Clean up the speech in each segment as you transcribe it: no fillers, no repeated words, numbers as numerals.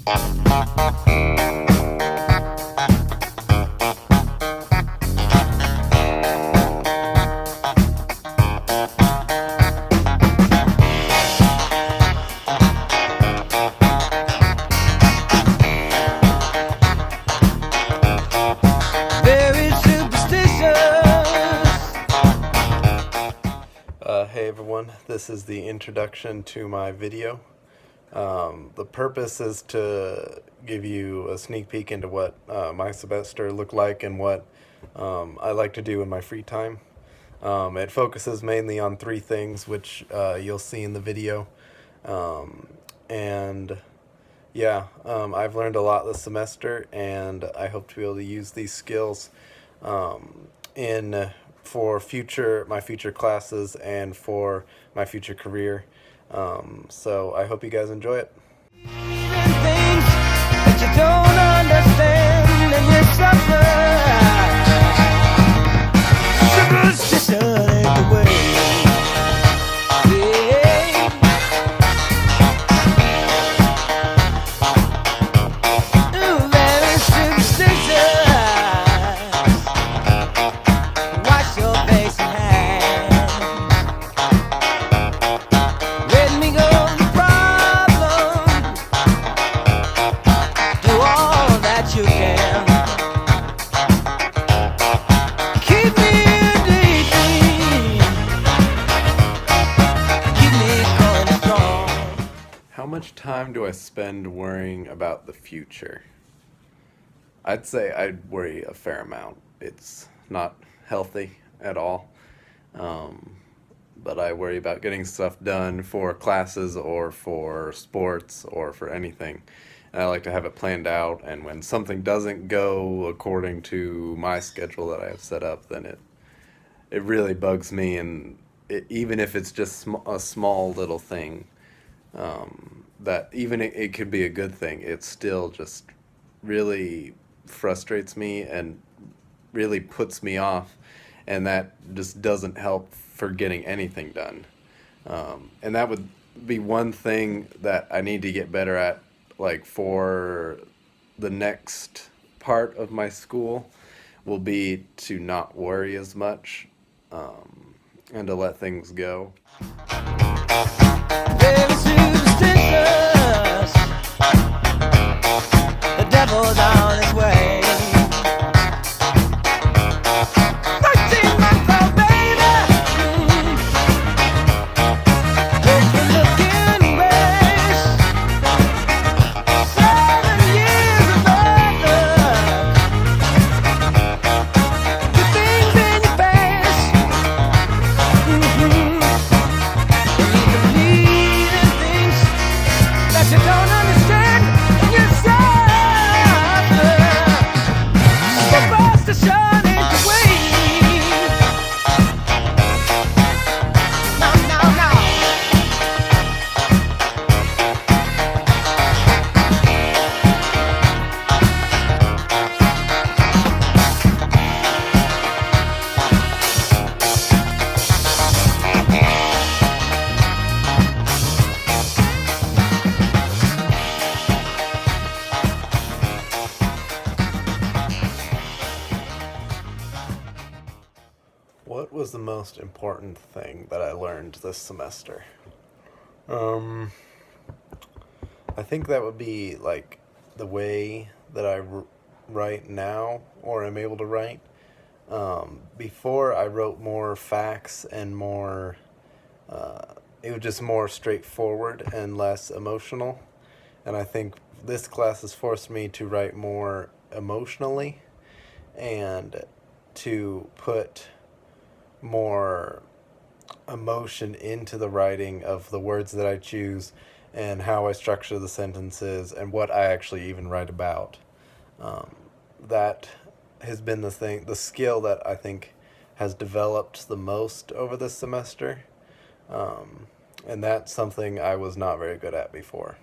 Hey everyone, this is the introduction to my video. The purpose is to give you a sneak peek into what my semester looked like and what I like to do in my free time. It focuses mainly on three things, which you'll see in the video. And yeah, I've learned a lot this semester, and I hope to be able to use these skills in for my future classes and for my future career. So I hope you guys enjoy it. Things that you don't understand and you suffer. Superstition ain't the way. How much time do I spend worrying about the future? I'd say I'd worry a fair amount. It's not healthy at all. But I worry about getting stuff done for classes or for sports or for anything. And I like to have it planned out, and when something doesn't go according to my schedule that I have set up, then it really bugs me, and even if it's just a small little thing, that even it could be a good thing, it still just really frustrates me and really puts me off, and that just doesn't help for getting anything done. And that would be one thing that I need to get better at, like for the next part of my school, will be to not worry as much, and to let things go. Very superstitious. The devil's on his way. What was the most important thing that I learned this semester? I think that would be like the way that I write now, or am able to write. Before I wrote more facts and more, it was just more straightforward and less emotional. And I think this class has forced me to write more emotionally and to put more emotion into the writing of the words that I choose and how I structure the sentences and what I actually even write about. That has been the skill that I think has developed the most over this semester. And that's something I was not very good at before.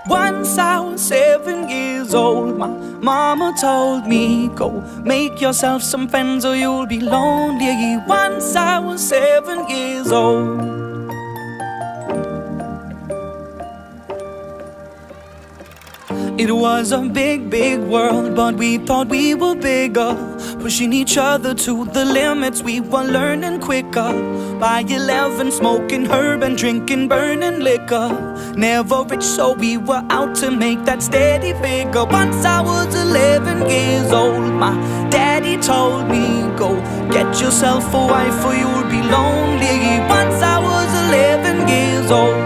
Once I was 7 years old, my mama told me, go make yourself some friends or you'll be lonely. Once I was 7 years old. It was a big, big world, but we thought we were bigger, pushing each other to the limits. We were learning quicker. By 11, smoking herb and drinking burning liquor. Never rich, so we were out to make that steady figure. Once I was 11 years old, my daddy told me, go get yourself a wife or you'll be lonely. Once I was 11 years old.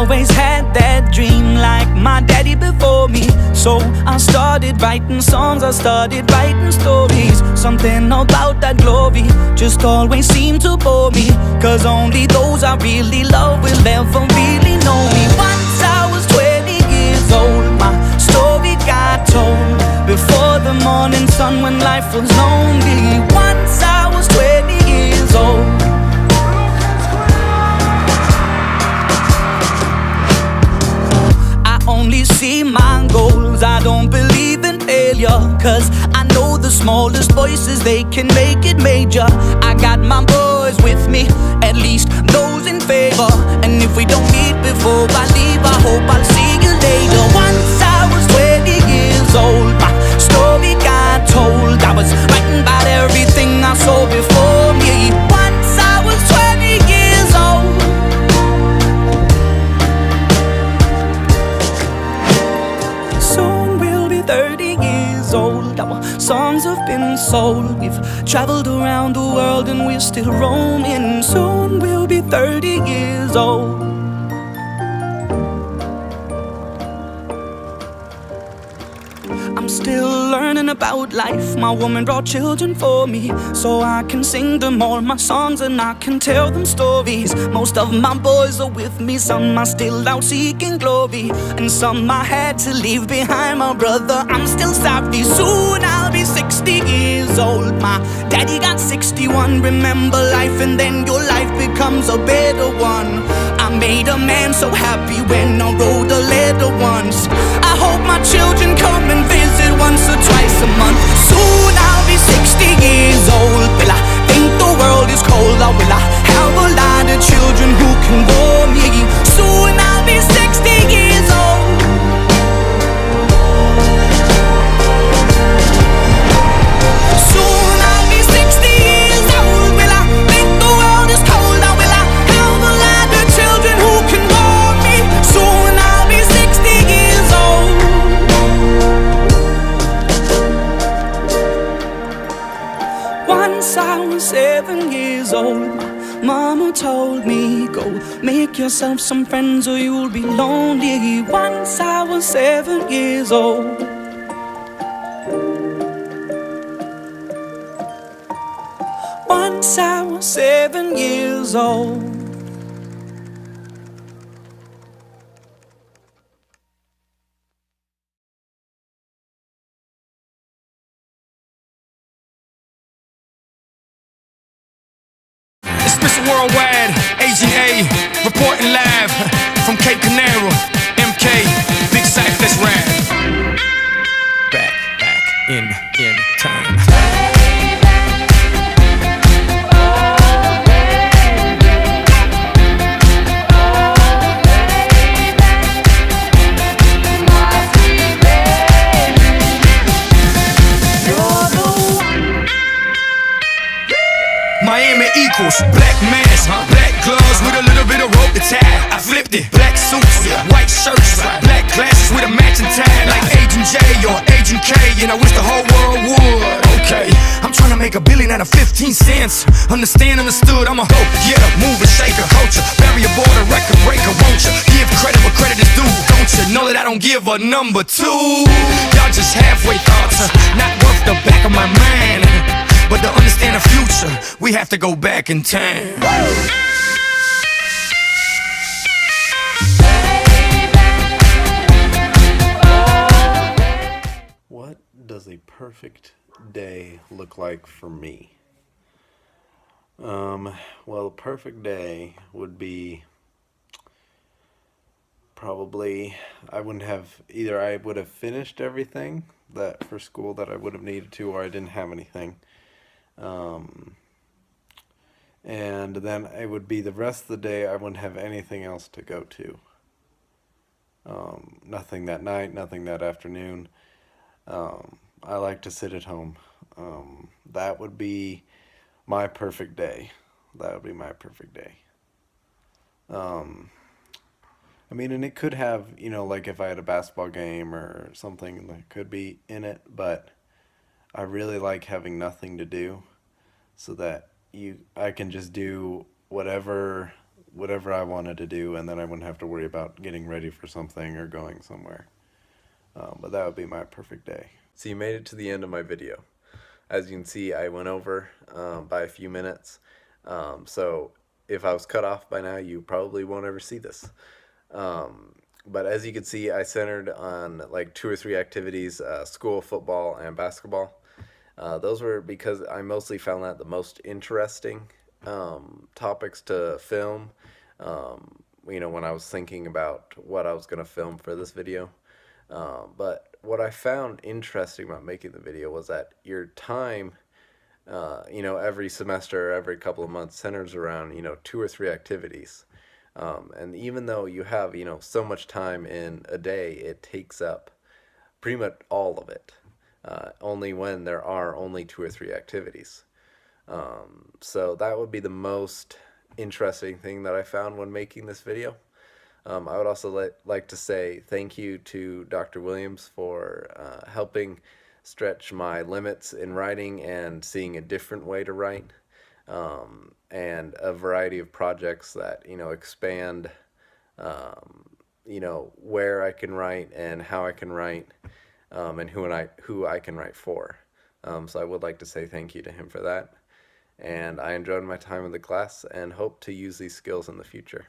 Always had that dream like my daddy before me. So I started writing songs, I started writing stories. Something about that glory just always seemed to bore me, cause only those I really love will ever really know me. Once I was 20 years old, my story got told before the morning sun when life was lonely. Once I was 20 years old. Only see my goals, I don't believe in failure, cause I know the smallest voices, they can make it major. I got my boys with me, at least those in favor. And if we don't meet before I leave, I hope I'll see you later. Once I was 20 years old, my story got told. I was writing about everything I saw before me. Once I was 20 years old. Soon we'll be 30 years old. Our songs have been sold. We've traveled around the world and we're still roaming. Soon we'll be 30 years old. I'm still learning about life. My woman brought children for me, so I can sing them all my songs and I can tell them stories. Most of my boys are with me, some are still out seeking glory, and some I had to leave behind. My brother, I'm still sorry. Soon I'll be 60 years old. My daddy got 61. Remember life and then your life becomes a better one. I made a man so happy when I wrote a letter once. I hope my children come and visit once or twice a month. Soon I'll be 60 years old. Will I think the world is cold, or will I have a lot of children who can bore me? Soon I'll be 60 years old. Soon I'll be 60 years old. Will I think the world is cold, or will I have a lot of children who can bore me? Soon I'll be 60 years old. Once I was 7 years old, my mama told me, go make yourself some friends or you'll be lonely. Once I was 7 years old. Once I was 7 years old. It's Mr. Worldwide, Agent A, reporting live from Cape Canaveral, MK, Big Cyphers rap. Back in time. Miami equals black mask, black gloves with a little bit of rope to tie. I flipped it, black suits, white shirts, black glasses with a matching tie, like Agent J or Agent K, and I wish the whole world would. Okay, I'm trying to make $1 billion out of 15 cents. Understand, understood, I'm a hoe, yeah, mover, shaker, culture, barrier border, record breaker, won't you? Give credit where credit is due, don't you? Know that I don't give a number two. Y'all just halfway thoughts, not worth the back of my mind. But to understand the future, we have to go back in time. What does a perfect day look like for me? Well, a perfect day would be probably I wouldn't have either I would have finished everything that for school that I would have needed to, or I didn't have anything. Um, and then it would be the rest of the day I wouldn't have anything else to go to. Nothing that night, nothing that afternoon. I like to sit at home. That would be my perfect day. That would be my perfect day. Um, I mean, and it could have, like if I had a basketball game or something that could be in it, but I really like having nothing to do so that I can just do whatever I wanted to do, and then I wouldn't have to worry about getting ready for something or going somewhere. But that would be my perfect day. So you made it to the end of my video. As you can see, I went over by a few minutes. So if I was cut off by now, you probably won't ever see this. But as you can see, I centered on like 2 or 3 activities, school, football, and basketball. Those were because I mostly found that the most interesting topics to film, when I was thinking about what I was going to film for this video. But what I found interesting about making the video was that your time, every semester or every couple of months centers around, 2 or 3 activities. And even though you have, so much time in a day, it takes up pretty much all of it. Only when there are only 2 or 3 activities. So that would be the most interesting thing that I found when making this video. I would also like to say thank you to Dr. Williams for helping stretch my limits in writing and seeing a different way to write, and a variety of projects that expand where I can write and how I can write, and who I can write for. So I would like to say thank you to him for that. And I enjoyed my time in the class and hope to use these skills in the future.